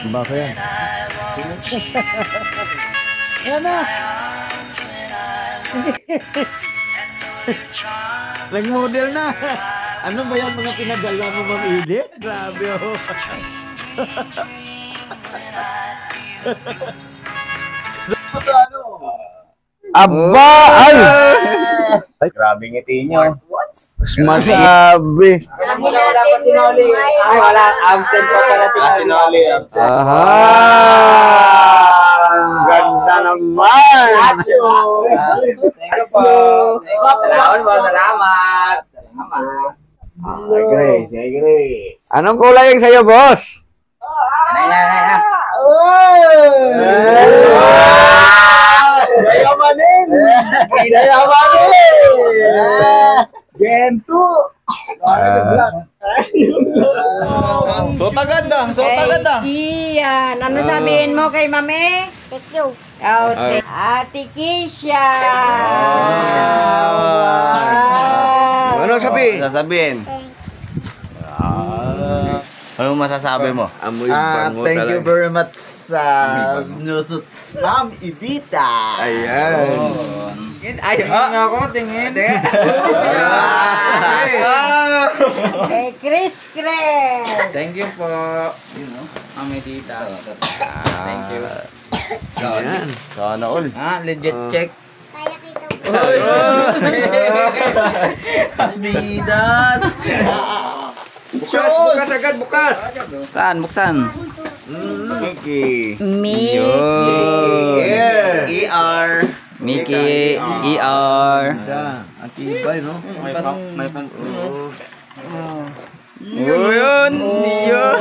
Baka yan. Yan na! Nag-model na! Ano ba yan mga pinadala mo, Ma'am Edith? Grabe oh! Sa ano? Aba! Ay! Grabe ngiti nyo. Smasabi! Wala pa si Noli. Ay, wala. Absent pa pala si Noli. Absent. Aha! Ganda naman! Thank you po. Salamat po. Salamat. Ay, Grace. Ay, Grace. Anong kulay yung sa'yo, boss? Dayamanin! Dayamanin! Gento! So tagada, so tagada. Iyan. Ano sabihin mo kay Mami? Thank you. Oh, Ate Kisha. Anong sabi? Sasabihin. Ano masasabi mo? Amoy bango Thank you talaga. very much sa nusot Ma'am Edita. Ayan. Ay, ako tingin. Kay Chris Chris. Thank you po. You know, Ma'am Edita. Thank you. Ayan. Sana all. Legit check. Kaya kita po. Adidas. Bukas agad, bukas. Saan? Buksan. Mickey. Mickey. ER. Mickey. ER. Atibay, no? May pang. Yun. Yun.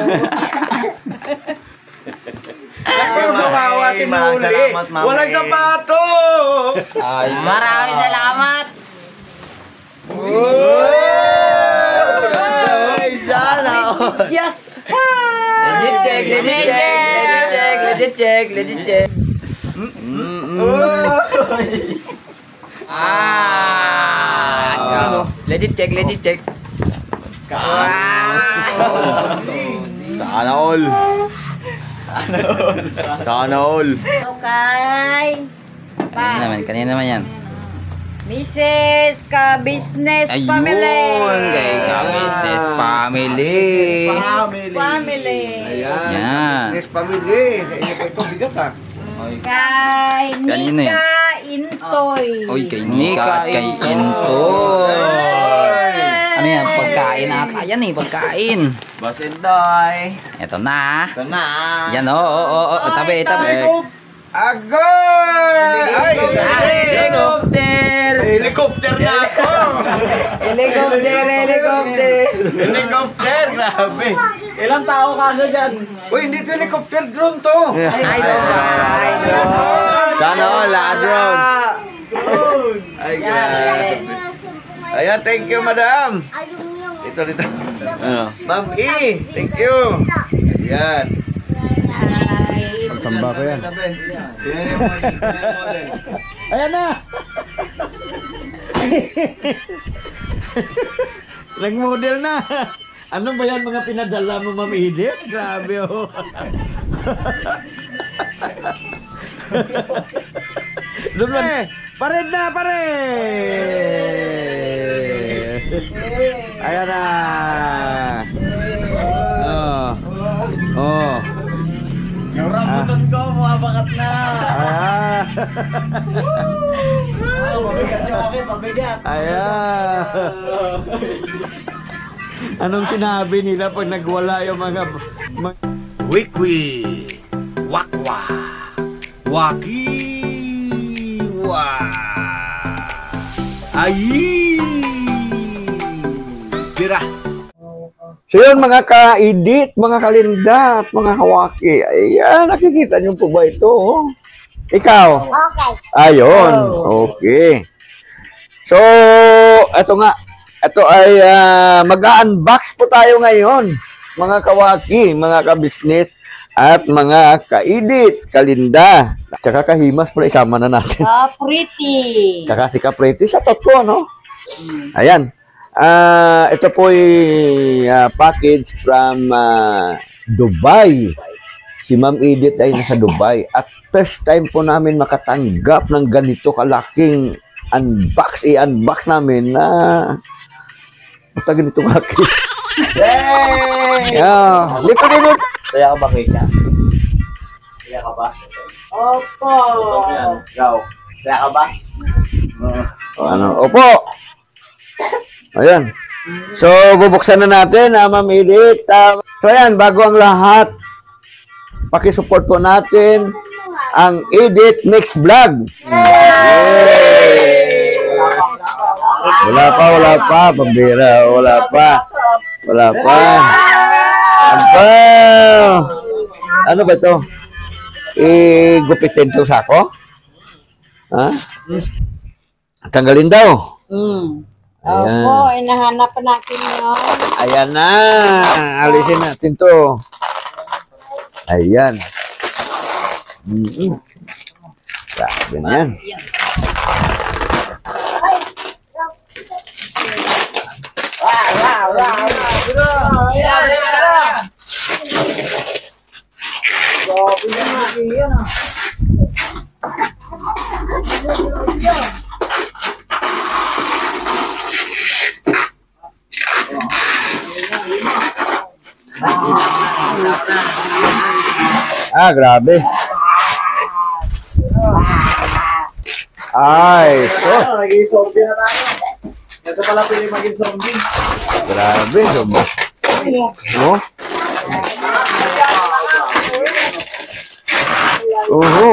Gumawa si Noli. Walang sapatos. Maraming salamat. Just Legit check, legit check, legit check, legit check, legit check. Legit check, legit check. Sana all. Sana all. Okay. Kanina naman yan. Mrs. Ka-Business Family. Ayun, kay ka-business family. Family. Yan. Next family. Ito, bigat ha. Kay Kanino yan? Nika Intoy. Uy, kay Nika at kay Intoy. Ano yan? Pagkain ata. Yan eh, pagkain. Boss Intoy. Ito na. Ito na. Yan, oo. Tabi, tabi. Agoy! Ay! Helicopter! Helicopter na ako! Helicopter! Grabe! Ilang tao ka na dyan? Uy, hindi ito helicopter, drone to! Ay, Sana all, drone! Ay, grabe. Ayan, thank you, madam! Ayaw nyo. Dito. Ma'am E, thank you! Ayan. Tamba ko yan. Ayan na! Nag-model na! Ano ba yan mga pinadala mo, Ma'am Edith? Grabe oh! Doon ba? Pared na, pared! Ayan na! Oh. Yung rambutan ko, mabakat na! Pabigat yung akin, pabigat! Ayan. Anong sinabi nila pag nagwala yung mga... Wikwi, wakwa, wakiwa, ayi, tira. So yun mga ka-edit, mga kalinda, at mga kawaki. Ayan, nakikita niyo po ba ito? Oh? Ikaw? Okay. Ayun, okay. So, ito nga. Ito ay mag-unbox po tayo ngayon. Mga kawaki, mga ka-business, at mga ka-edit, kalinda. Tsaka kahimas pala, isama na natin. Pretty. Tsaka si Kapreti sa totoo, no? Ayan. Ito po ay package from Dubai. si Ma'am Edith ay nasa Dubai at first time po namin makatanggap ng ganito kalaking i-unbox namin na basta ganito kalaki. Yay! Yeah. Dito. Saya ka ba, Keisha? Saya ka ba? Opo. Ikaw, saya ka ba? Opo. Ayan. So, bubuksan na natin, Ma'am Edith. So, ayan, bago ang lahat, pakisupport po natin ang Edith Mix Vlog. Wala pa. Pambira. Wala pa. Ano ba ito? Gupitin ito sa ako? Ha? Tanggalin daw. Ayan. Opo, inahanap pa natin yun. Ayan na. Alisin natin to. Ayan. Ganyan. Grabe. Ay, so. Naging zombie na tayo. Ito pala pili maging zombie. Grabe. No?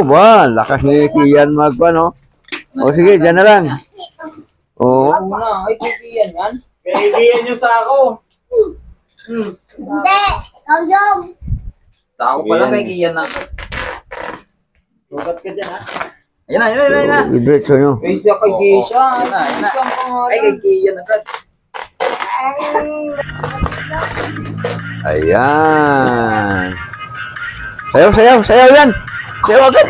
Ba? Lakas ni Kian no? O sige, dyan na lang. Oo. Ay, kikiyan yan. Kikiyan yung sako. Hindi! Kauyong! Sako pala kay Kian na. Lugat ka dyan, ha? Ayan na. Diretso nyo. Isa kay Geisha. Ayan na. Ay, kay Kian agad. Ayan. Sayaw yan. Sayaw agad.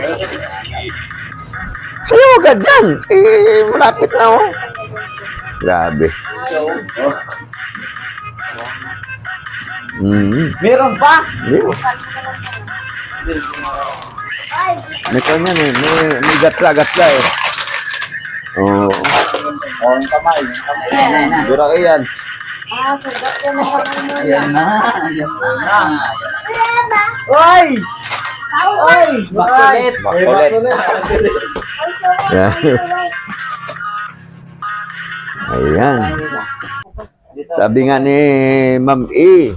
Sayaw agad yan. Malapit na oh. Grabe. Meron pa? Meron. May kanya may gatla eh. Oo. Ang kamay. Ayan. Dura ka yan. Sagot ko na kami muna. Ayan na. Oy! Oy! Baksulit. Yan. Ayan. Sabi nga ni Ma'am E,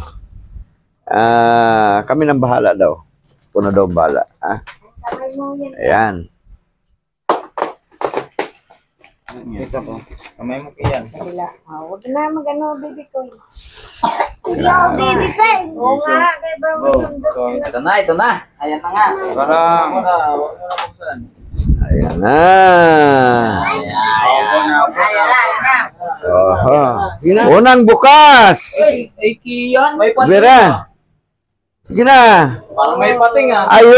kami nang bahala daw. Puno daw ang bahala. Ayan. Ito po. Kamay mo kiyan. Huwag na mag-ano, baby ko. Ikaw, baby pen! Oo nga, kaya ba masundot na. Ito na. Ayan na nga. Parang. Ayan na. Oho. Unang bukas. Ay, kiyan. May pating. Vera. Sige na. Parang may pating, ha? Ayun!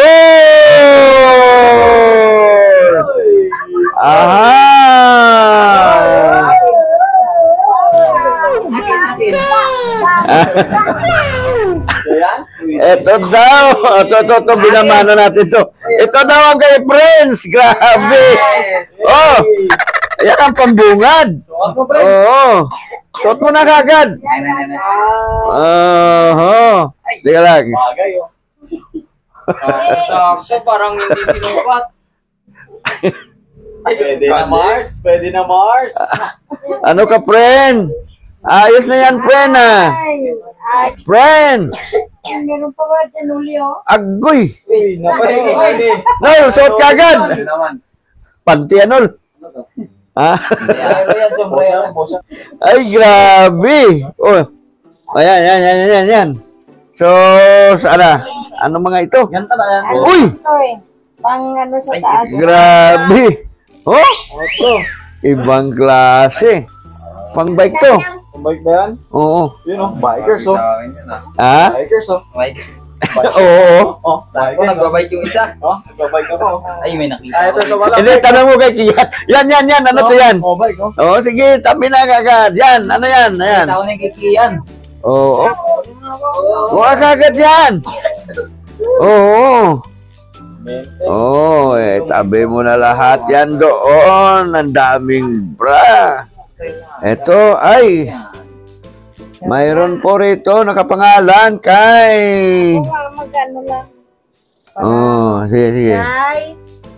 So yan? Ito daw. Ito, binamano natin to. Ito daw ang kay friends. Grabe. Oh, yan ang pambungad. Sukat mo, friends. Oo. Suot mo na kagad. Teka lang. Bagay, oh. Sakto, parang hindi sinukat. Pwede na Mars. Pwede na Mars. Ano ka, friend? Ayos na yan, friend, ah. Friend. Meron pa ba dyan, Julio? Agoy. Uy, napahingi. No, suot kagad. Ano naman? Panty, anol. Ha? Pero yan, sombrero. Ay, grabe. Oh. Ayan. So, sana? Ano mga ito? Yan tala yan. Uy! Ito eh. Pang ano sa taas. Grabe. Oh, Oto. ibang klase. Pang bike to. Ang bike ba yan? Oo. Yun, oh. Bikers, oh. Ha? Bikers, oh. Oo. Oh, Ako nagbabike yung isa. Oh, nagbabike ako. Ay, may nakita. Ito wala. Hindi, tanong mo kay Kian. Yan. Ano to yan? Oh, bike, oh. Oo, sige, tabi na kagad. Yan, ano yan? Ayan. Tao na yung kay Kian. Oo. Buka kagad yan. Oo. Oh, tabi mo na lahat yan doon. Ang daming bra. Ito ay mayroon po rito nakapangalan kay Magano lang. Oh, sige. Kay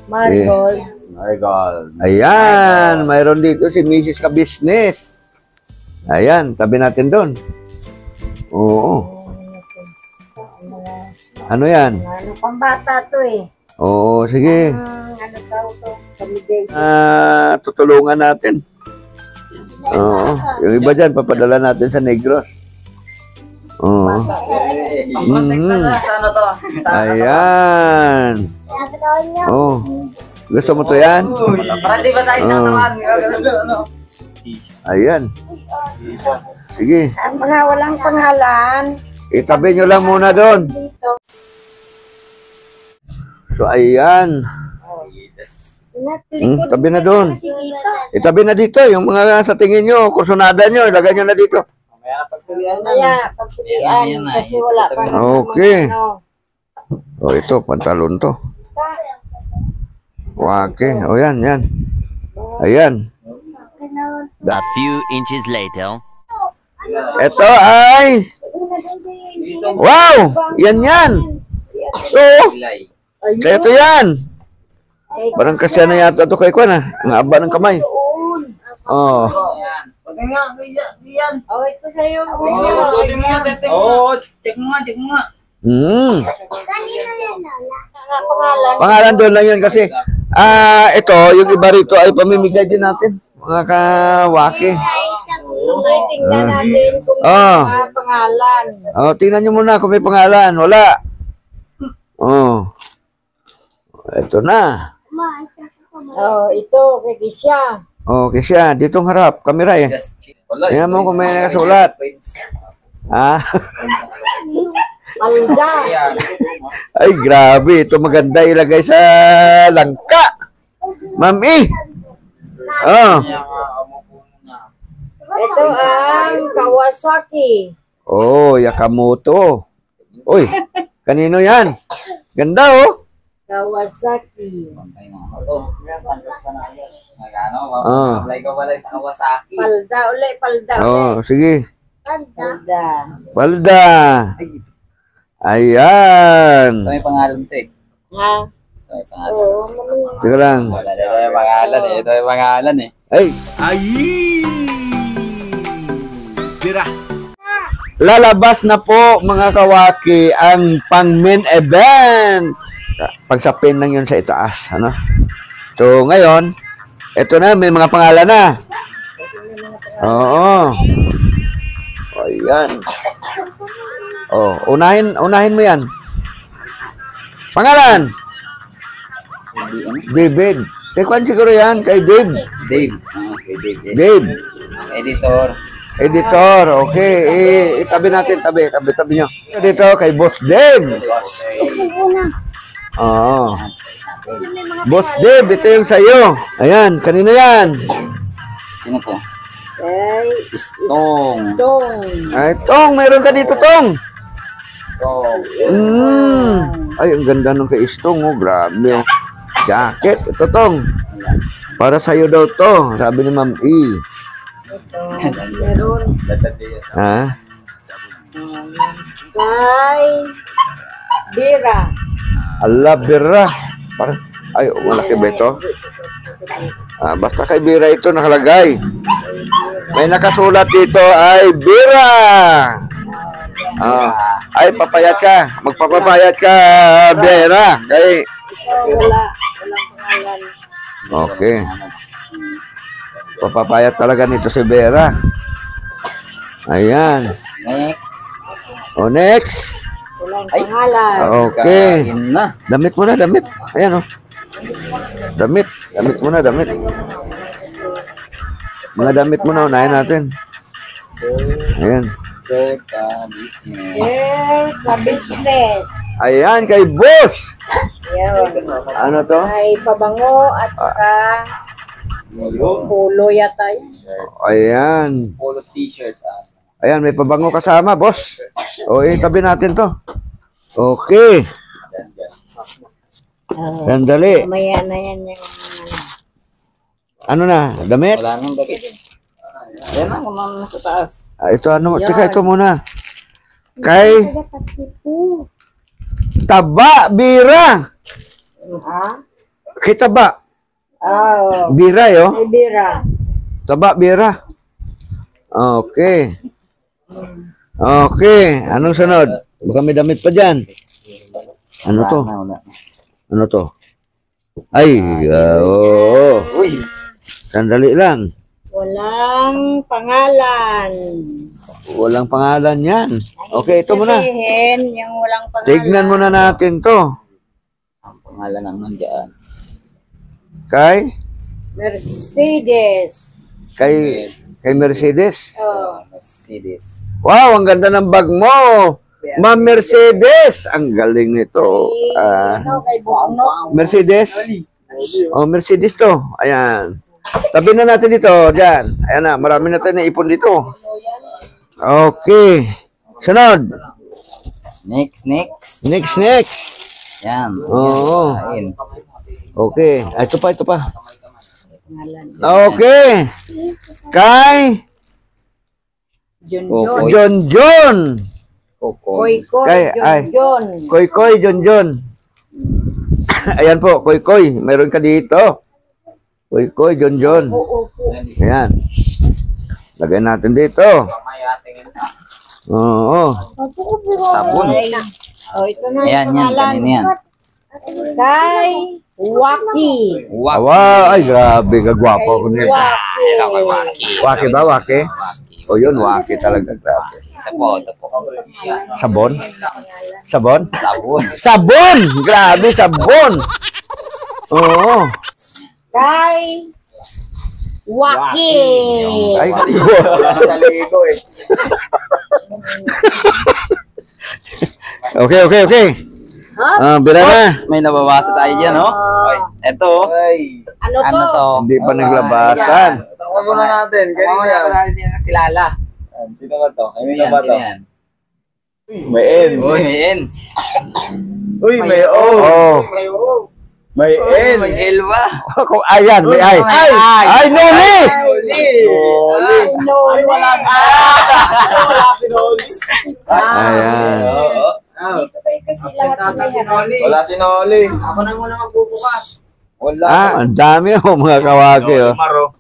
Marigold. Marigold. Ayan, mayroon dito si Mrs. Ka-Business. Ayan, tabi natin doon. Oo. Ano yan? Ano pambata to eh. Oo, sige. Ano tawag to? Kamigay. Tutulungan natin. Oo. Yung iba dyan, papadala natin sa Negros. Oo. Sa ano to? Ayan. Oh. Gusto mo to yan? Para di ba tayo tatawan? Ano? Ayan. Sige. Ang mga walang pangalan. Itabi nyo lang muna doon. Dito. So, ayan. Tabi na doon. Itabi na dito. Yung mga sa tingin nyo, kursunada nyo, ilagay nyo na dito. Kaya, pagpilian. Kasi wala pa naman Okay. ano. Oh, ito, pantalon to. Okay. O, yan, yan. Ayan. A few inches later. Ito ay... Wow! Yan, yan. Ito. Ito yan. Parang kasi na yata ito kay Kwan, ang aba ng kamay. Oh. Oh, ito sa'yo. Oh, check mo nga. Nga pangalan. Pangalan doon lang yun kasi ito, yung iba rito ay pamimigay din natin. Mga kawaki. Ay, tingnan natin kung Oh. may pangalan. Oh, tingnan nyo muna kung may pangalan. Wala. Oh. Ito na. Oh, ito, kay Kisha. Okay siya. Ditong harap. Kamera eh. Tingnan mo kung may nakasulat. Ah. Alda. Ay, grabe. Ito maganda ilagay sa langka. Mami. Oh. Ito ang Kawasaki. Oh, Yakamoto. Uy, kanino yan? Ganda oh. Kawasaki. Apply ka wala sa Kawasaki. Palda uli, palda uli. Oh, sige. Palda. Palda. Ayan. Ito may pangalan to eh. Ha? Ito may pangalan. Oo, mamaya. Sige lang. Ito may pangalan eh. Ito may pangalan eh. Ay, Tira. lalabas na po mga kawaki ang pang main event. Pagsapin lang yun sa itaas. Ano? So, ngayon, ito na, may mga pangalan na. Oo. O, yan. Oh, unahin mo yan. Pangalan? David. Kay Kwan siguro yan, kay Dave. Dave. Okay, Dave. Dave. Editor. Editor, okay. Itabi natin, tabi nyo. Dito, kay Boss Dave. Oo. Boss Dave, ito yung sa'yo. Ayan, kanino yan? Sino to? Ay, Stong. Dong. Ay, Tong, meron ka dito, Tong. Stong. Ay, ang ganda nung kay Istong, oh. Grabe, oh. Jacket, ito, Tong. Para sa'yo daw to, sabi ni Ma'am E. Meron. Ha? Kay Bira. Ala, Bira. Parang, ay, malaki ba ito? Basta kay Bira ito nakalagay. May nakasulat dito ay Bira. Ay, papayat ka. Magpapapayat ka, Bira. Kay... Walang pangalan. Okay. Papapayat talaga nito si Bira. Ayan. Next. O, next. Walang pangalan. Okay. Kain na. Damit mo na, damit. Ayan, oh. Damit. Damit mo na, damit. Mga damit mo na, unahin natin. Ayan. Business. Yes, sa business. Ayan, kay Boss. Yan. Ano to? May pabango at saka pulo yata yun. Ayan. Polo t-shirt. Ayan, may pabango kasama, Boss. O, tabi natin to. Okay. Sandali. Mamaya na yan yung Ano na? Damit? Wala nang damit. Yan na, kumama na sa taas. Ito ano? Teka, ito muna. Kay Taba Bira. Kay Taba. Bira yo. Ibira. Taba Bira. Okay. Okay. Anong sunod? Baka may damit pa dyan. Ano to? Ano to? Ay, oo. Sandali lang. Walang pangalan. Walang pangalan yan. Okay, ito muna. Sabihin, yung walang pangalan. Tignan muna natin to. Ang pangalan ang nandiyan. Kay? Mercedes. Kay Mercedes. Oh. Mercedes. Wow, ang ganda ng bag mo. Ma'am Mercedes. Ang galing nito. Ano kay Buano? Mercedes. Oh, Mercedes to. Ayan. Tabi na natin dito. Diyan. Ayan na. Marami na tayo naipon dito. Okay. Sunod. Next. Next. Yan. Oo. Kain. Okay. Ito pa. Okay. Kay John. Koy, Kay, ay. John. Koy, John. Ayan po, Koy. Meron ka dito. Koy, John. Ayan. Lagay natin dito. Oo. Sabon. Oh, ito na Ayan, yung yan. pangalan. Kanina yan. Kay Waki. Awa, ay grabe, kagwapo ko nito. Waki. Waki ba, Waki? O yun, Waki talaga, grabe. Ito po. Sabon? Sabon. Sabon! Grabe, sabon! Oo. Kay Waki. Ay, Okay. Bira na. May nababasa tayo dyan, no? Ito. Ano to? Hindi pa naglabasan. Tawa muna natin. Mamaya ko natin din kilala. Sino ba to? Ay, Yan, ba to? yan. May N. Uy, may N. Uy, may O. Oh. May Uy, N. may L ba? Ayan, may ay. Ay, Noli! Ay, wala ka. Wala si Noli. Ayan. Dito kayo kasi lahat may Wala si Noli. Ako na muna magbubukas. Wala. Ang dami mga kawaki. Oh. Maro.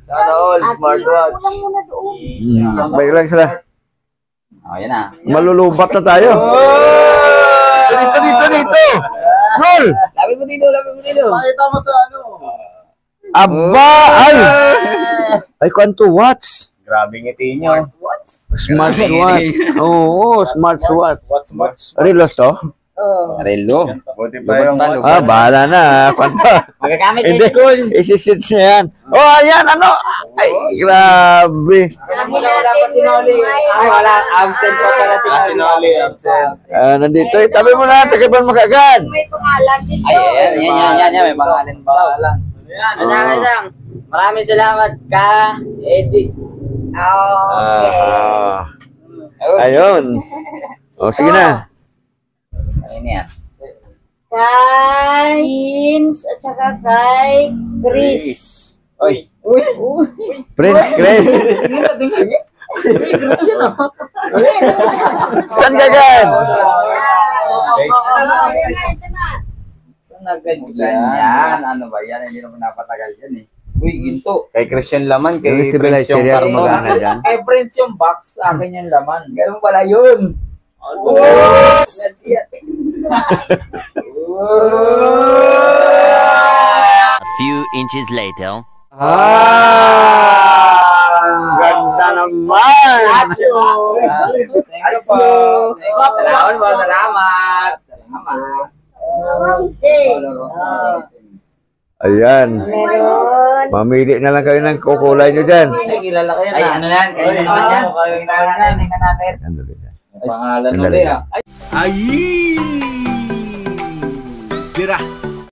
Sana all, smartwatch. Baik lang sila. Yan na. Malulubat na tayo. Dito. Roll! Labi mo dito. Pakita mo sa ano. Aba! Ay, kwanto watch. Grabe ngiti nyo. Smartwatch. Oo, smartwatch. What's much? Relos to? Relo. Buti pa yung watch. Bahala na. Kwanto. Magagamit Hindi. Isisits niya yan. Oh, ayan, ano? Ay, grabe. Wala pa si Noli. Ay, wala. Absent pa pala si Noli. Absent. Nandito. Tabi mo na. Takipan mo kagad. May pangalan dito. Yan. May pangalan daw. Yan. Maraming salamat ka, Eddie. Ayun. O, sige na. Ano yan? Kay Vince at saka kay Chris. Oy. Prince Chris. Saan kagad? Ito na. Saan yan? Ano ba yan? Hindi naman napatagal yan eh. Uy, ginto. Kay Christian laman, kay Gusto Prince yung Syria karton. magana dyan. Kay Prince yung box, sa akin yung laman. Ganun pala yun. A few inches later. Ganda naman. Thank you po. Salamat. Ayan. Meron. Mamili na lang kayo ng kukulay nyo dyan. Ay, kilala ko yan. Ay, ano yan? Kayo naman yan. Tingnan natin. Pangalan ulit ah. Bira.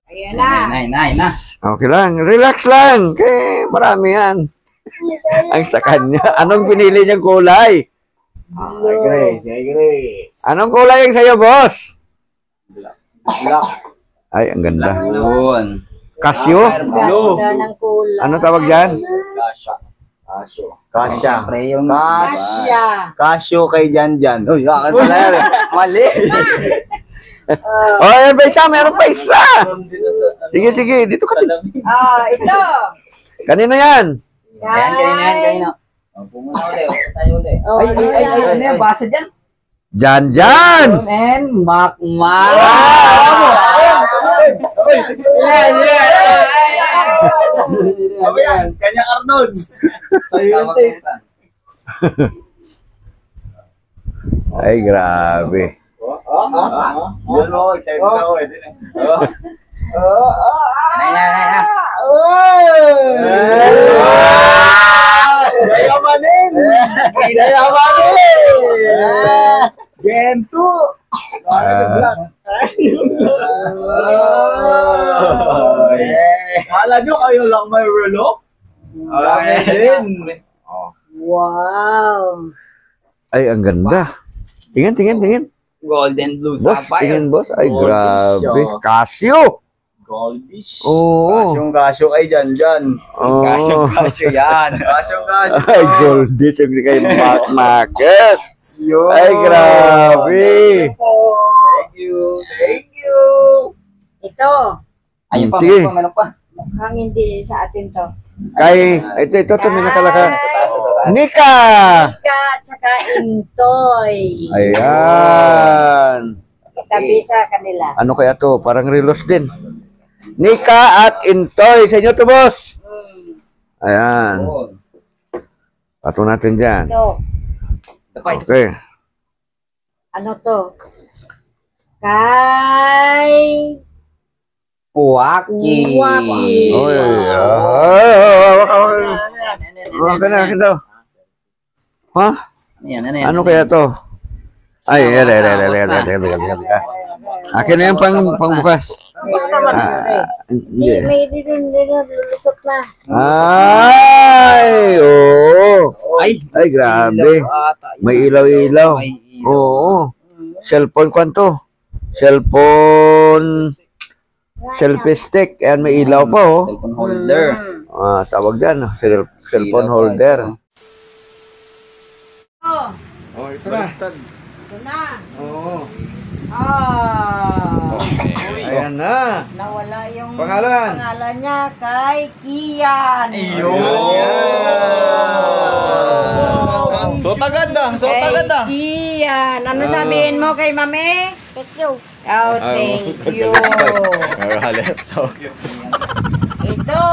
Ayan na. Na. Okay lang. Relax lang. Kaya marami yan. Ang sa kanya. Anong pinili niyang kulay? Ay, Grace. Anong kulay yung sa'yo, boss? Ay, ang ganda. Yun. Casio? Ganda ng kulay. Ano tawag dyan? Kasya. Siyempre yung... Kasya. Casio kay Janjan. Uy, akin pala yan. Mali. Oh, ayan pa isa. Meron pa isa. Sige, sige. Dito ka. Ito. Kanino yan? Yan, kanina. Oh, Ano yan? Basa dyan. Jan. And Makmak. Yan, kanya Arnon. Sa'yo yun, te. Ay, grabe. Yan mo, excited ako eh. Yayamanin! Gento! Kala nyo kayo lang may relo? Kami din. wow. Ay, ang ganda. Tingin. Golden Blue Boss, Sapphire. tingin, boss. Ay, Goldish, grabe. oh. Casio. Goldish. Oo. Kasyong kay Janjan. Oh. Kasyo yan. Kasyong. Ay, goldish. Yung kay Market. Yun. Ay, grabe. Thank you. Ito. Ayun pa, Sige. meron pa. Mukhang hindi sa atin to. Kay, ito, may nakalaka. Nika! Ika at saka Intoy. Ayan. Itabi sa kanila. Ano kaya to? Parang relos din. Nika at Intoy. Sa inyo to, boss. Ayan. Pato natin dyan. Ito. Okay. Ano to? Kay... Waki. Waki. Oy. Akin daw. Ha? Ano yan? Ano kaya to? Ay, akin na yan pangbukas. Hindi. May lulusot na. Ay, oo. Ay, Grabe. May ilaw-ilaw. Oo. Cellphone kwanto? Cellphone selfie stick. Ayan, may ilaw pa, oh. Cellphone holder. Tawag dyan, cellphone holder. Oh, ito na. Ito na. Oo. Ayan Ayan na. Nawala yung Pangalan niya kay Kian. So tagada. Kay Kian. Ano sabihin mo kay Mami? Thank you. Oh, thank you. Ito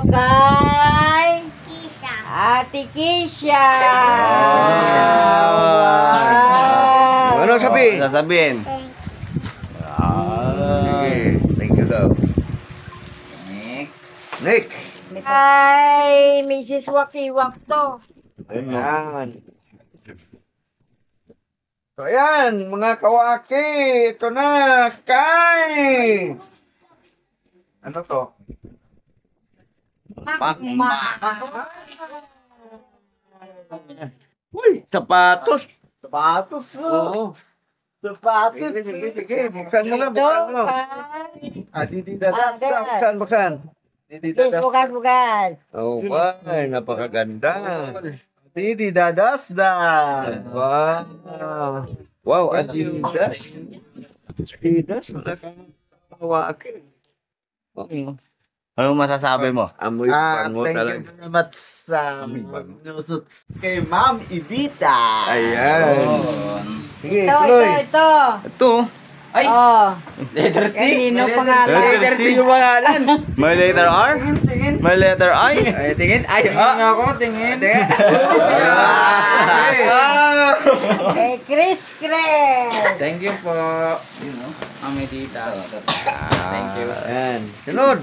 kay Kisa. Ate Kisha. Ano sabi? Sasabihin. Okay. Thank you daw. Next. Kay Mrs. Wakiwak to. Ayan. So, ayan, mga kawaki. Ito na, kay. Ano to? Uy, sapatos. Sapatos mo. Oo. Sapatos. Sige. Buksan mo nga, Ito buksan mo. kay... Didi-dadas. Buksan. Bukas. Oh, wow. Napakaganda. Didi dadas da. Wow. Wow, Adidas. Adidas, wala kang kawaki. Ano masasabi mo? Amoy pango Thank you talaga. very much sa nusot kay Ma'am Edita. Ayan. Sige, Ito. tuloy. Ito. Ay, Oh, letter C. kanino pangalan? Letter C yung pangalan. May letter R? May letter I? Ay, tingin. Ay, Tingin. Kay Chris Cres. Thank you po. Yun, no? Mami tita. Thank you. Ayan. Sunod.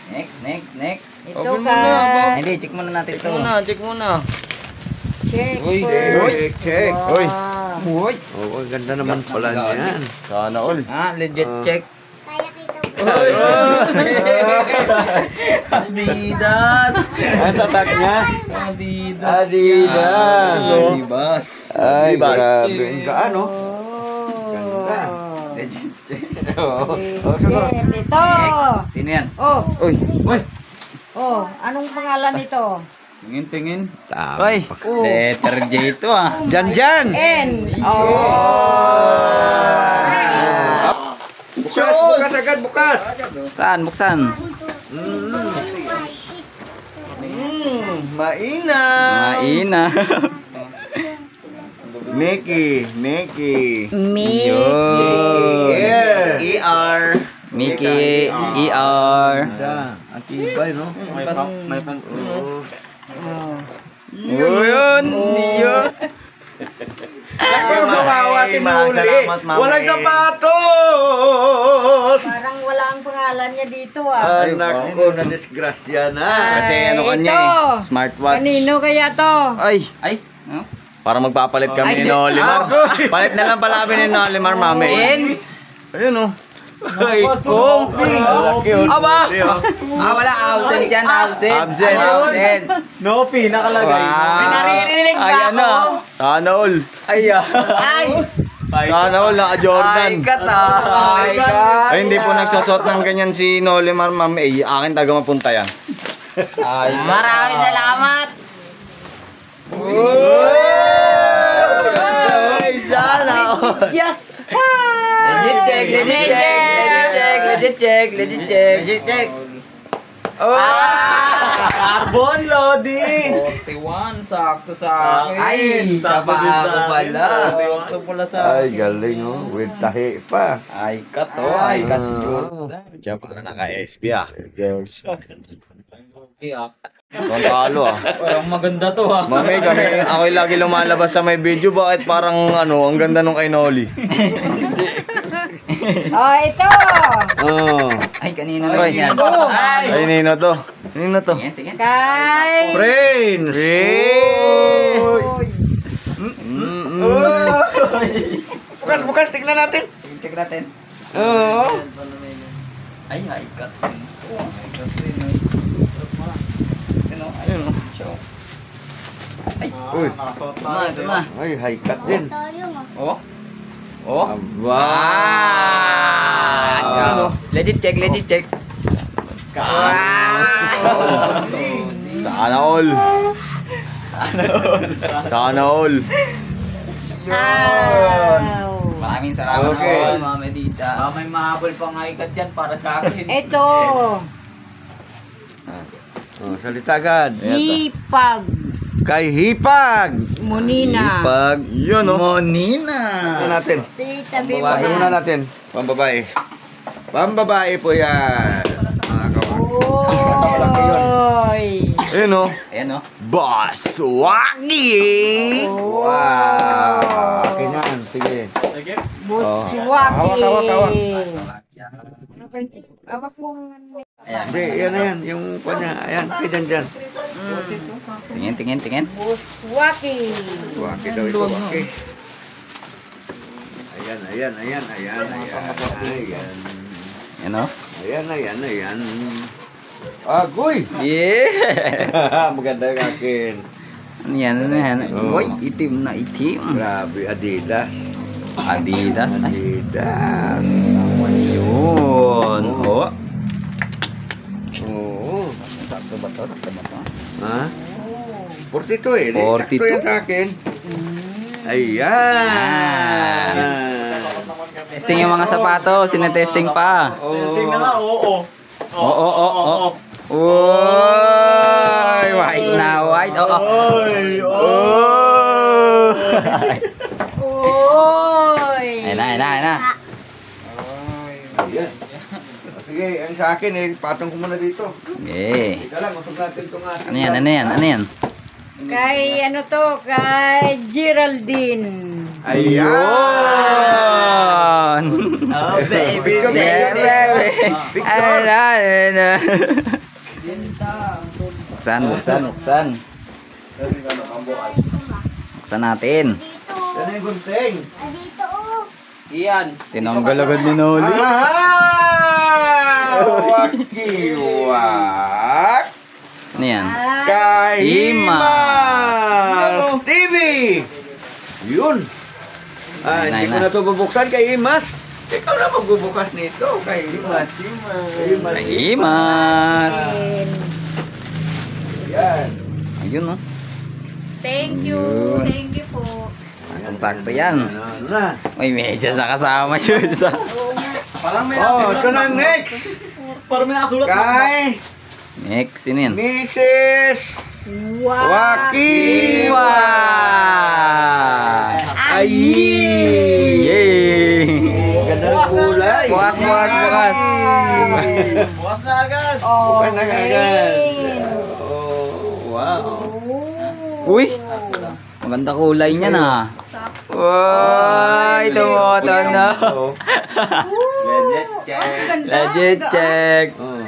Next. Ito Open mo kay... na, Hindi, check muna natin ito. Check muna. Check. Uy. Check. Uy. Uy. Oh, ang ganda naman Gas pala na niyan. Sana all. Legit check. Kaya kita po. Adidas. Ang tatak niya. Adidas. Adidas. Adibas. Ay, Adidas. grabe. Ang gaano? Oh. Ganda. Legit check. Oh, Legit. Ito. Sino yan? Oh, Uy. Uy. oh, anong pangalan nito? Tingin. Tama. Uy, letter J ito ah. Dyan. N. Oh. Bukas agad, bukas. Saan? Buksan. Maina. Maina. Nikki. Me. Yeah. ER. Mickey, ER. Ang tibay, no? May pang... Yun. Ako, gumawa si Nuli. Salamat, Mami. Walang sapatos. Parang wala ang pangalan niya dito ah. Anak ko, na-disgrasya na. Kasi ano kanya ito. eh, smartwatch. Kanino kaya to? Ay. No? Para magpapalit kami Ay, ni Nolimar. ako. Palit na lang pala kami ni Nolimar, mami. Ayun oh. Ay, laki yun. Aba! Wala. Absent yan. Absent. Nopi, nakalagay. Wow. Naririnig ba Ayan na. ako? Sana all. Ay, Sana all, naka-Jordan. Ay, kat. Ay, hindi po nagsusot ng ganyan si Nolimar, mami. Akin taga mapunta yan. Ay, Maraming salamat. Ay, sana all. Just Legit check. Oh! Carbon loading. 41, sakto sa akin. Ay, sakto taba din ako sa pala. akin. Sakto pala sa akin. Ay, galing, oh. With tahi pa. Ay, kat Jordan. Diyan para naka-SB ah. Girls. Ang talo ah. Parang maganda to ha. Mami, ako'y lagi lumalabas sa may video. Bakit parang ang ganda nung kay Noli? Oh, ito. Oh. Ay, kanina naman yan. Ay, nino to. Nino to. Tingin. Kay. Prince. Bukas, tignan natin. Check natin. Oo. Ay, kat. Ayun oh. Ay, Uy. ito na. Ay, high cut din. Oh. Aba. Ah, legit check. Sana all. Sana all. Maraming salamat Okay. po, Mama Dita. May mahabol pang ikat yan para sa akin. Ito. Oh, salita agad. Hipag. Kay Hipag. Munina. Hipag. Yun oh. Monina. Ano natin? Tabi mo Ano muna na. natin? Pambabae. Pambabae po yan. Mga kawan. Oy. Ayun oh. Ayan oh. Boss Wagi! Wow. Akin yan. Sige. Buswaki. Hawak. Hawak mo. Ayan. Hindi, yan na yan. Yung kanya. Ayan. Kaya dyan. Tingin. Buswaki. Waki daw ito. Waki. Ayan. Ayan. Ayan oh. Ayan. Agoy! Yeah. Maganda yung akin. Ano yan? Oh. Uy, itim na itim. Grabe, Adidas. Adidas. Adidas. Yun. Oh. Oo. Sakto ba to? Ha? 42 eh. 42. Sakto yan sa akin. Ayan. Testing yung mga sapatos. Sinetesting pa. Tingnan na, oo. Oo. Uy, white na white. Oo. Oy. Ayan na. Ayan. Sige, ang sa akin eh, patong ko muna dito. Okay. Teka lang, usog natin itong ating... Ano yan? Kay ano to? Kay Geraldine. Ayun! Oh, baby. Yeah, baby! Ano? Buksan. Buksan natin. Yan na yung gunting. Dito oh. Iyan. Tinanggal agad ni Noli. Wakiwak! Ano yan? Kay Himas. TV! Yun! Ay, hindi ko Nay. na ito bubuksan kay Himas. Ikaw na magbubukas nito. Kay Imas. Imas. Yan. Ayun, no? Thank you. Yun. Thank you po. Ang sakto yan. Ano na? May medyas na kasama yun. Parang may Oh, ito na ang next. Parang may nakasulat. Kay Next, sino yan? Mrs. Wow. Wakiwa. Ay! Yay! Ganda ng kulay. Bukas. Bukas na agad. Bukas na agad. Oh, wow. Uy! Maganda kulay niya na. Uy! Tumoto na. Legit check. Legit check. Oh.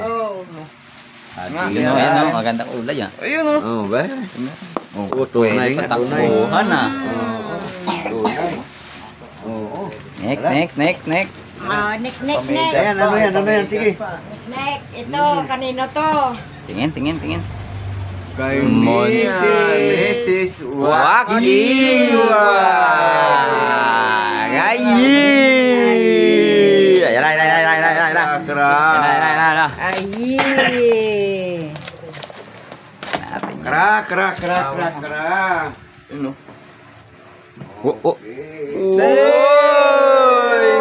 Yun o, maganda kulay ah. Ayun o. Oh, ba? Oh, tunay Pwede nga, tunay. patakbuhan ah. Tunay. Oo. Next. Next. Ayan, ano yan? Sige. Next. Ito, kanino to? Tingin. Kay Mrs. Wakiwa. Gayi! Ayan na. Ay. Natin yan. Kra. Ano? Uy!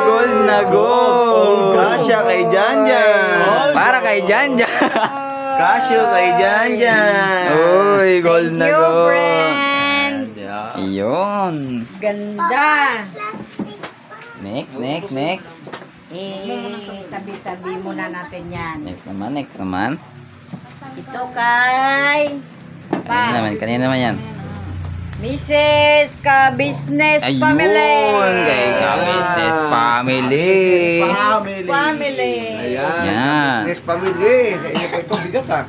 Gold na gold! Kasya kay Janjan! Para kay Janjan! Kasya kay Janjan! Uy! Gold na Thank you, gold! friend. Iyon! Ganda. Next! Tabi-tabi muna natin yan. Next naman. Ito kay Kanina naman yan. Mrs. Ka-Business Family. Ayun! Kay Ka-Business Family! Family. Ayan. Yan. Next family. Ito, bigat ha.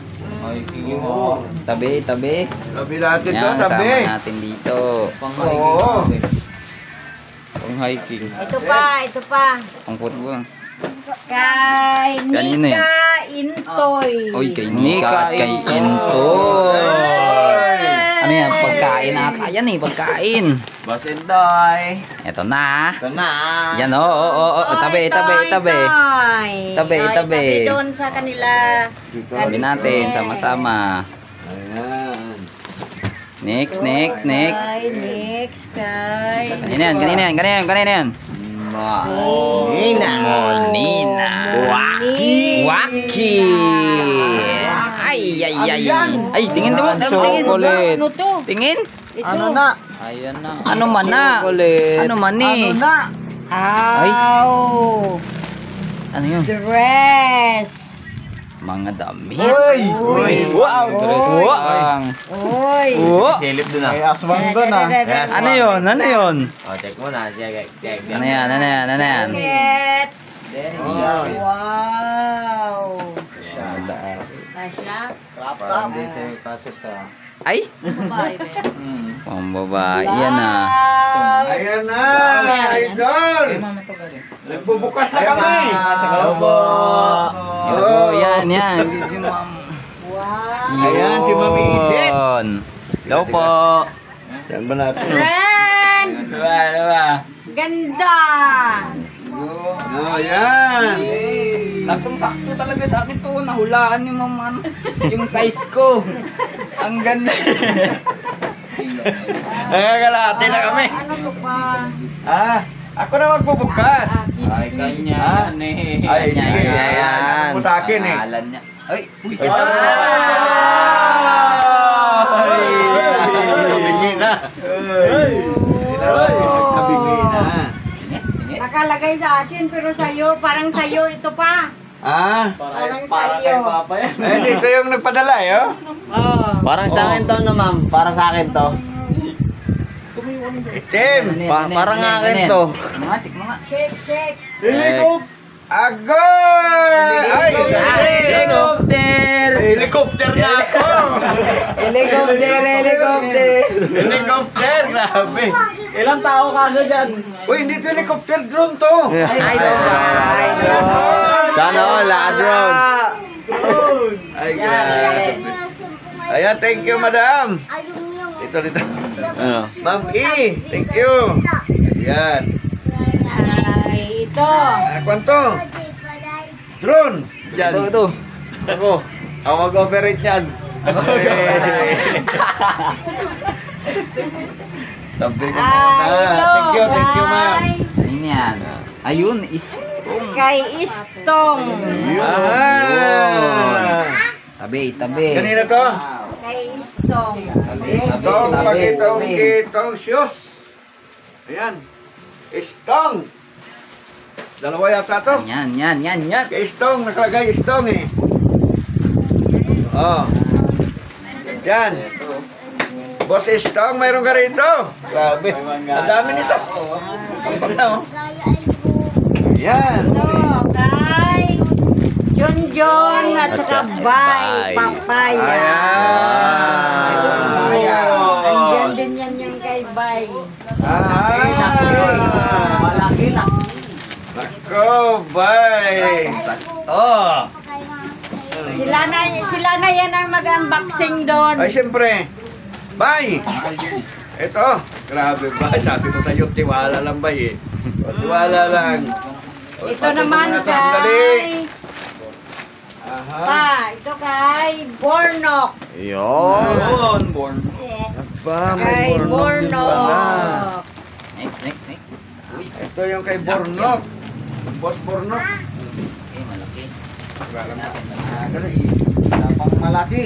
Oo. Tabi. Sabi natin to, Yan, sabi. sama natin dito. Oo. Pang hiking. Ito pa. Ang football. Kay Kanino yan? Nika Intoy. Uy, kay Nika at kay Intoy. Ano yan? Pagkain ata yan eh. Pagkain. Boss Indoy. Eto na. Ito na. Yan o. Tabi. Tabi. Doon sa kanila. Tabi natin. Sama-sama. Ayan. Next. Kay next kay. Kanina yan. Monina. Waki. Ay. Ay, tingin mo. Chocolate. Ano to? Tingin. Ito. Ayan na. Ano man na? Ano man ni? Ow. Ano yun? Dress. Mga damit. Uy! Wow! Uy. Silip dun ah. May aswang doon ah. Ano yun? O, check mo na. Check. Ano yan? Get. Oh. Wow. Kasya? Hindi sa'yo pasok to. Ay! Babae ba? Pambabae yan ah. Ayan na, idol! Nagbubukas na kami! Yan. Si ma'am. Wow. Ayan, si Ma'am Edith. Hello po. Saan ba natin? Friend. Diba? Ganda. Oh, yan! Saktong-sakto talaga sa akin to. Nahulaan ni ma'am yung size ko. Ang ganda. Nagagalati na kami. Ano to pa? Ako na magbubukas! Ay, kanya. Ay, sige. Ayan. Ano mo sa akin eh? Pangalan niya. Ay, uy, Wow! Nagkabingi na. Nagkabingi na. Nakalagay sa akin pero sa'yo, parang sa'yo ito pa. Parang sa'yo. Eh, dito yung nagpadala eh, oh. Oh. Parang sa akin to no, ma'am. Para sa akin to. Itim. Parang akin to. Check mo nga. Shake. Agoy! Ay! Helicopter! Helicopter na ako! Helicopter! Grabe! Ilang tao ka na dyan? Uy, hindi to helicopter, drone to! Ay, Sana all, drone! Ay, grabe! Ayan, thank you, madam! Dito. Ma'am E, thank you! Ayan. Ay, Ito. Kwanto? Drone. Diyan. Ito. Ako. Ako mag-operate yan. Tabi ko muna. Thank you, ma'am. Ano yan? Ayun, istong. Kay Istong. Tabi. Kanina to? Kay Istong. Stong, pakitong shoes. Ayan. Stong. Dalawa yata to. Yan. Kay Stong, nakalagay Stong eh. Oh. Yan. Boss Stong, mayroon ka rito. Grabe. Ang dami nito. Sampag na oh. Yan. Ito. Kay John at saka Bay. Papaya. Ayan. Andiyan din yan yung kay Bay. Malaki na. Nako, bye. Oh. Sila na yan ang mag-unboxing doon. Ay, siyempre. Bye. Ito. Grabe ba? Sabi ko sa'yo, tiwala lang ba eh. Tiwala lang. Ito naman kay... Aha. ito kay Bornok. Yun. Aba, may Kay Bornok din pala. Bornok. Next. Ito yung kay Bornok. Boss Bornok. Okay, malaki. Wala natin Napang malaki.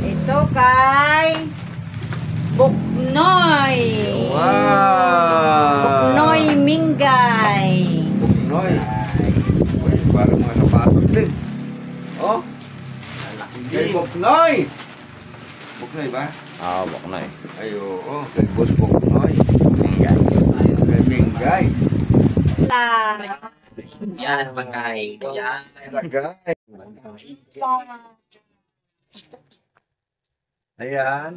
Ito kay Buknoy. Wow. Buknoy Mingay. Buknoy. Uy, parang mga sapatos din. Oh. Kay Buknoy. Buknoy ba? Buknoy. Ay, oo. Kay Boss Buknoy. Kay Mingay. Yan, pagkain ko yan. Lagay. Ayan.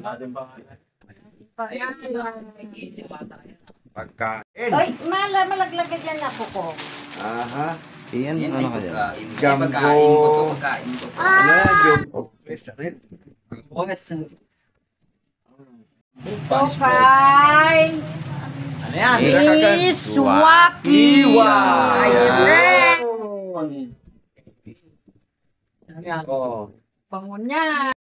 Pagkain. Ay, malaglagan yan ako ko. Aha. Iyan, ano kaya? Jumbo. Pagkain ko to. Ano yan? Jumbo. Okay, sakit. Ito kay Ano yan? Miss Wakiwa. Ayun. Oh. Bango niya.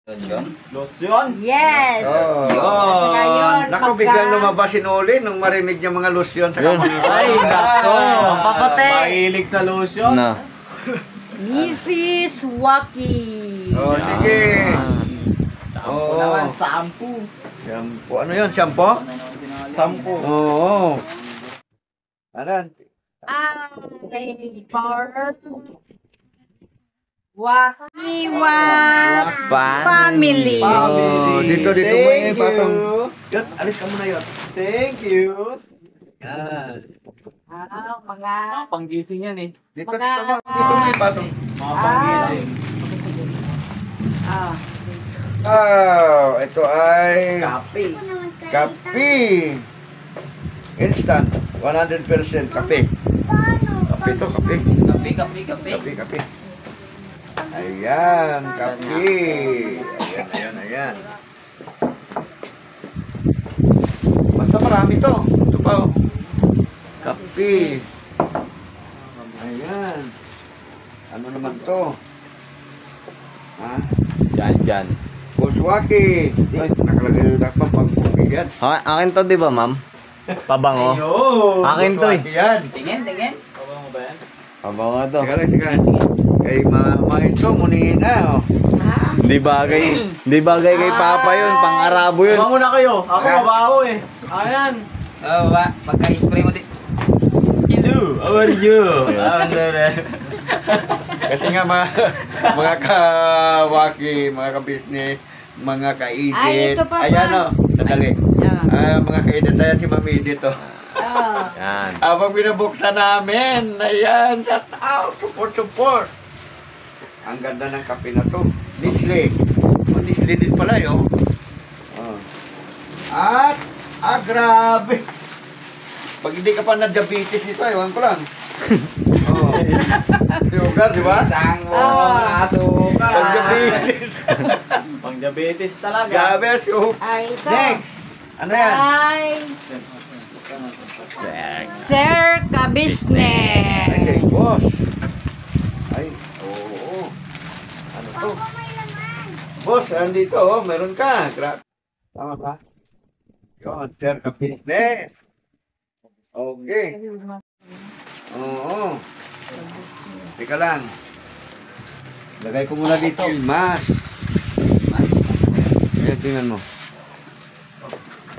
Lotion? Yes. Oh. Ngayon, Naku, biglang lumabas si Noli nung marinig niya mga lotion sa kamangitan. Ay, nako. Papate. Mahilig sa lotion? No. Mrs. Waki. Oh, sige. Shampoo naman, shampoo. Shampoo. Ano yun? Shampoo? Shampoo. Oo. Anan? Part Wakiwa Family. Oh, dito mo eh, Thank patong. you. Yot, alis ka muna yot. Thank you. Yan. Mga Panggising yan eh. Dito mo eh, patong. Mga panggising. Ito ay Kape. kape. Instant. 100% kape. Kape to, kape. Kape. Kape. Ayan, kape. Ayan. Basta marami to. Ito pa oh. Kape. Ayan. Ano naman to? Ha? Dyan. Buswaki. Ay, nakalagay na pa pang-puki yan. Akin to, di ba, ma'am? Pabango. Ayun. Akin to eh. Buswaki yan. Tingin. Pabango to. Teka. Kay mama ito, muni na oh. Di bagay kay Papa yun, pang-Arabo yun. Pabango na kayo. Ako mabaho eh. Ayan. Pagka-spray mo din. Hello, how are you? Kasi nga mga kawaki, mga kabisnes, mga kaedit. Ay, ito pa ba? Ayan o, sandali. Mga kaedit, ayan si Mami Edith o. Yan. Habang binubuksan namin, ayan, shout out, support. Ang ganda ng kape na to. Nestle. Nestle din pala yun. At, grabe. Pag hindi ka pa na-diabetes nito, ewan ko lang. Sugar, di ba? Asuka. Pag-diabetes. Pang-diabetes talaga. Grabe, so. Ay, ito. Next. Ano yan? Ay, Sir Ay, kay Kabisnes. boss. Ay, oo. Ano to? Boss, andito, oh, meron ka. Tama ba? Yun, sir ka business. Okay. Oo. Teka lang. Lagay ko muna dito, mas. Ayan, tingnan mo.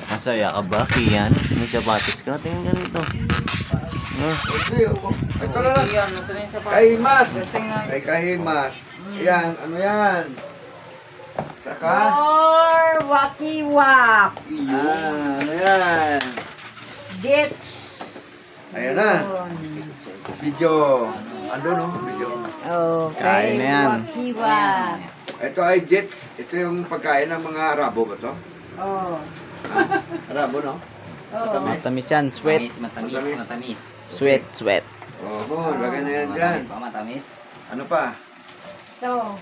Masaya ka ba, Kian? May sapatos ka? Tingnan ka nito. Okay, oh. Ito na lang. Kay mas. Kay mas. Ayan, ano yan? Saka? Or wakiwak. Ano yan? Ditch. Ayan na. Video. Ano no? Video. Okay, Kain na yan. wakiwak. Ito ay jets. Ito yung pagkain ng mga Arabo ba to? Oh. Arabo no? Oh. Matamis yan, sweet. Matamis. Sweet. Oo, lagay na yan dyan. Matamis. Ano pa? So,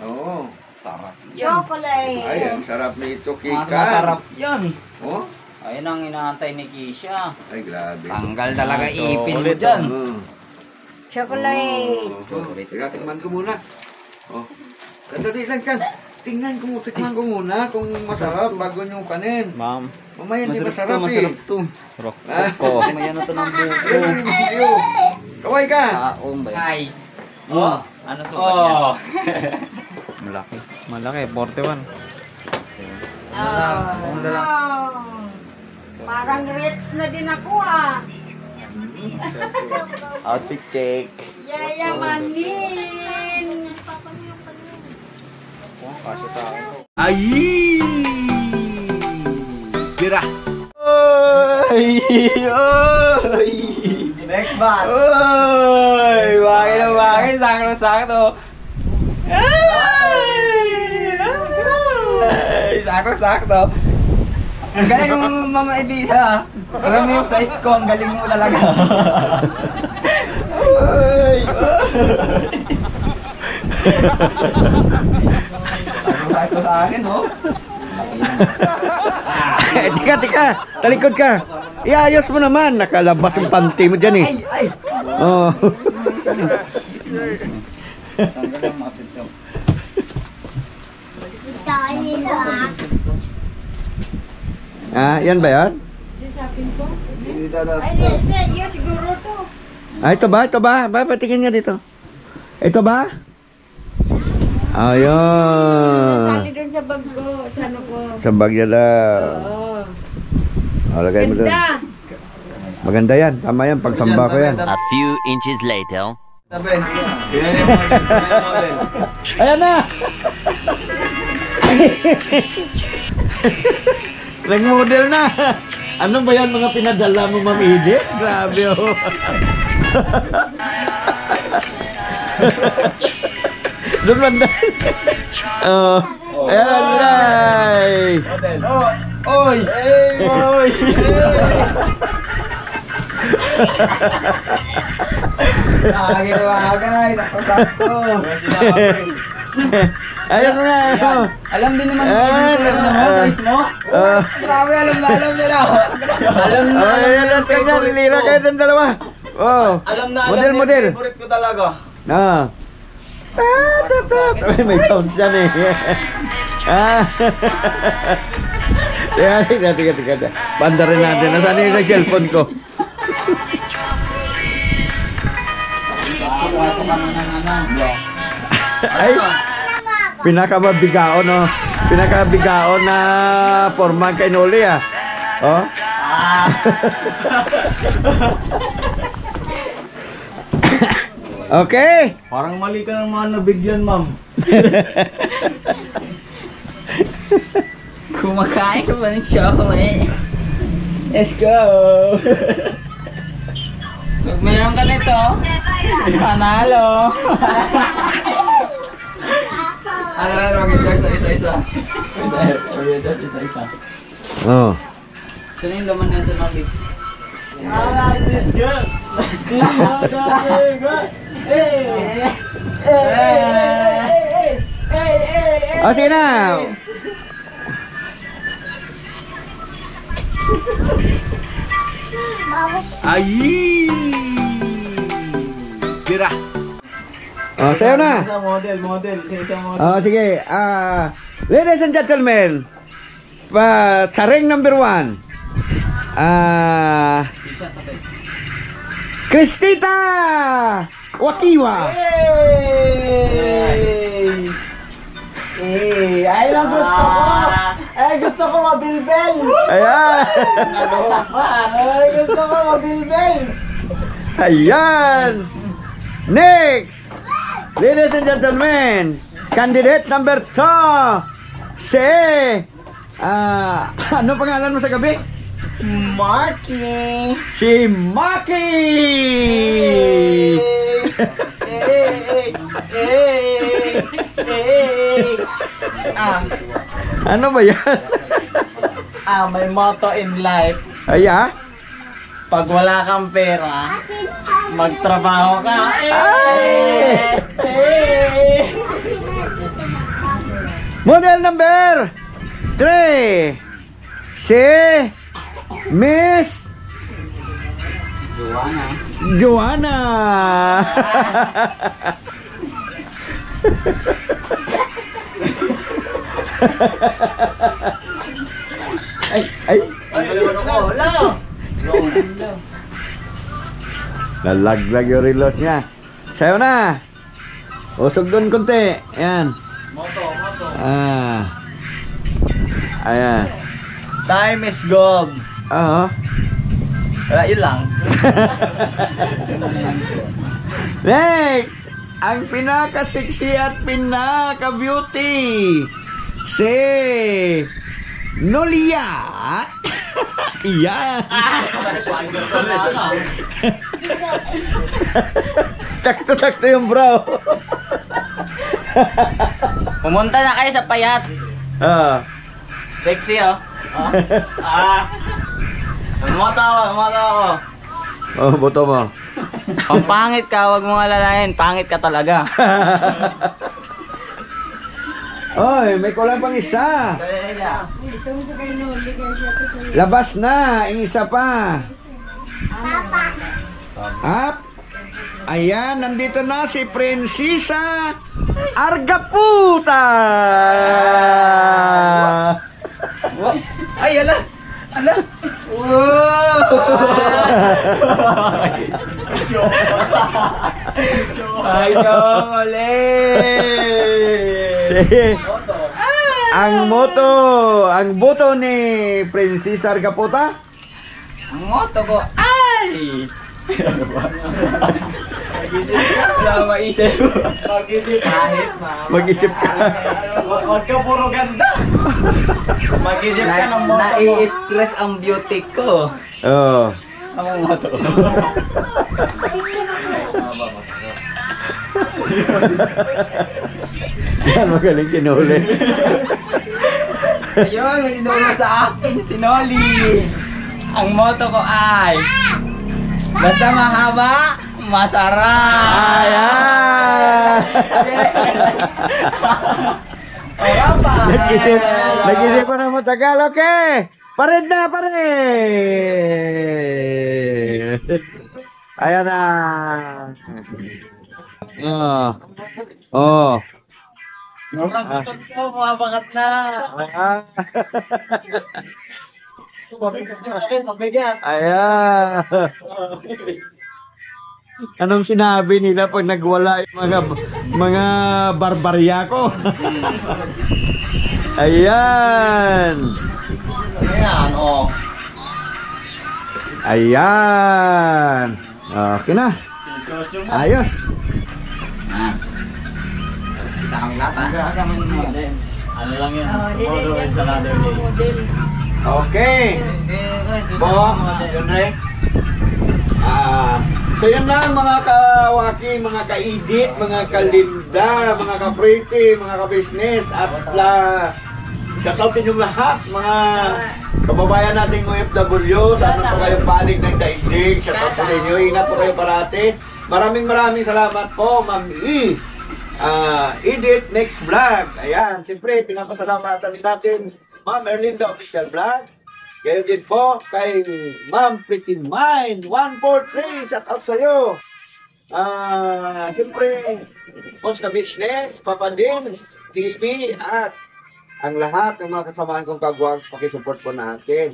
Oo. Sarap. chocolate. Ay, ang sarap nito, Mas Kikan. masarap yan. Oh? Ayun ang inaantay ni Kisha. Ay, grabe. Tanggal talaga ipin mo Ulit, dyan. Oo. Chocolate. Oh. Teka, tikman ko muna. Oh. Kadali lang dyan. Tingnan ko, tikman ko muna kung masarap bago nyo kanin. Ma'am. Mamaya hindi masarap eh. Masarap to. Rock Ah. ko. Mamaya na to ng buko. Ayun yung video. Kaway ka. Kaong ba yun? Hi. Oh. Ano sukat niya? Malaki. Malaki, 41. Parang rich na din ako ah. Outfit check. Yayamanin. Kasya sa akin. Ay! Tira. Ay! Ay! Next batch. Ay! Bakit na bakit? Sakto. Ay! Sakto. Ang galing mo, Mama Edisa. Alam mo yung size ko, ang galing mo talaga. Ay! Sakto sa akin, oh. Tika. Talikod ka. Iayos mo naman. Nakalabas yung panty mo dyan eh. Ay! Oh. Tanggal ang outfit ko. Yan ba yan? Ay, yes, siguro to. Ito ba? Patingin nga dito. Ito ba? Ayun. Sali doon sa bag ko. Sa ano ko. Sa bag niya daw. Oo. Lagay mo doon. Ganda. Maganda yan. Tama yan. Pagsamba ko yan. A few inches later. Ayan na! Nag-model na. Ano ba yan mga pinadala mo, Ma'am Edith? Grabe oh. Doon banda. Oh. Ayan ay. Oy! Oy! Nakakagay, sakto. Ayun mo na. Alam din naman Ayan. size mo. Grabe, alam nila. Alam na. Ayan, tingnan. Lira kayo ng dalawa. Oh. Alam na, Model. favorite ko talaga. Ay, may sound dyan eh. Teka. Banda rin natin. Nasaan yung cellphone ko? Ay, pinakabigaon no. Pinakabigaon na forma kay Noli ah. Oh. Okay. Parang mali ka ng mga nabigyan, ma'am. Kumakain ka ba ng chocolate? Let's go! Pag meron ka nito, panalo! Ano na, mag-endorse na isa-isa. Mag-endorse isa-isa. Oh. Sino yung laman nito, Mabis? I like this girl! Oh, sige na. Ay! Tira. Oh, sayo na. Model. Isa model. Oh, sige. Ladies and gentlemen, charing number 1. Cristita Wakiwa. Ay lang gusto ko. Gusto ko mabilbel. Ayan. Gusto ko mabilbel. Ayan. Next. Ladies and gentlemen, candidate number 2. Si ano pangalan mo sa gabi? Marky. Si Maki! Ano ba yan? May motto in life. Aya? Pag wala kang pera, magtrabaho ka. Model number 3. Si Miss Joanna. Ay. Nalaglag yung relos niya. Sayo na. Usog doon konti. Ayan. Moto. Ayan. Time is gold. Oo. Wala, yun lang. Next! Ang pinaka-sexy at pinaka-beauty. Si Nolia. Iyan. Takto-takto yung bro. Pumunta na kayo sa payat. Sexy, oh. Moto ako. Oh, boto mo. Pampangit ka, wag mo alalahin. Pangit ka talaga. Oy, may kulang pang isa. Labas na, yung isa pa. Up. Ayan, nandito na si Prinsesa Argaputa. Ay, ala. Ay, dong, ulit. Ang boto ni Prinsesa Argaputa. Ang moto ko, ay! Wala maisip. Mag-isip kahit Mag-isip ka. Huwag ka puro ganda. Mag-isip ka ng moto mo. Nai-stress ang beauty ko. Oh. Ang moto. Yan, magaling kinuli. Ayun, may inuno sa akin, si Noli. Ang moto ko ay basta mahaba, masarap. Ayan! Nag-isip ko na matagal. Okay! Pared na, pared! Ayan na. Oh. Nakakutot ko, mabakat na. Mabigat. Ayan. Anong sinabi nila pag nagwala yung mga barbarya ko? Ayan. Ayan, oh. Ayan. Okay na. Ayos. Kita kami lahat, ha? Ano lang yan? Tomorrow is another day. Okay. Po, yun rin. So yun lang mga kawaki, mga ka-edit, mga kalinda, mga ka-pretty, mga ka-business, at shoutout inyong lahat, mga kababayan nating OFW, sana po kayong panig ng daigdig, shoutout po ninyo, ingat po kayo parati. Maraming salamat po, Ma'am E. Edit Next Vlog. Ayan, siyempre, pinapasalamatan natin Ma'am Erlinda Official Vlog, Kayo din po kay Ma'am Pretty Mind 143 shout out sa'yo. Siyempre, Boss na Business, Papa Dins, TV, at ang lahat ng mga kasamahan kong kagwang, pakisupport po natin.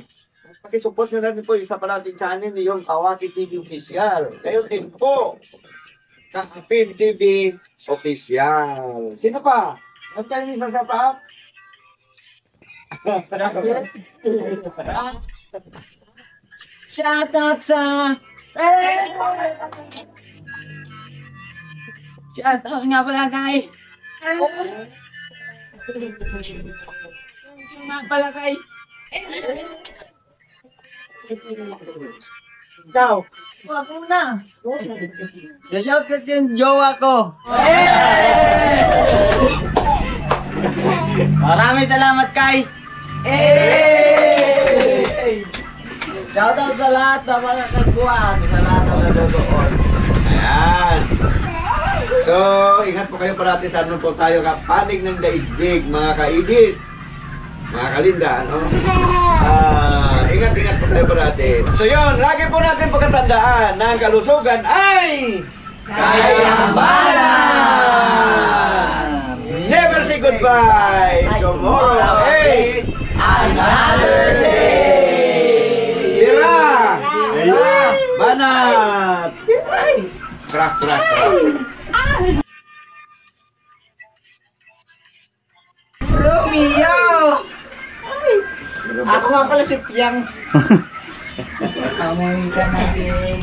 Pakisupport nyo natin po yung isa pa natin channel, yung Kawaki TV Official. Kayo din po, Kapin TV Official. Sino pa? Ang tayo ni sa pa? Shout out sa... Shout out nga pala kay. Nga pala kay. Ikaw. Wag mo na. Shout out yung jowa ko. Maraming salamat kay. Shoutout sa lahat ng mga kagbuhan, sa lahat ng nanonood. Ayan. So, ingat po kayo parati sa ano po tayo kapanig ng daigdig, mga kaidit, mga kalinda, ano? Ingat po tayo parati. So yun, lagi po natin pagkatandaan na ang kalusugan ay kayamanan! Never say goodbye! Tomorrow is another day! Tira! Banat! Crack. Romeo! Ako nga pala si Piang. Amoy ka natin.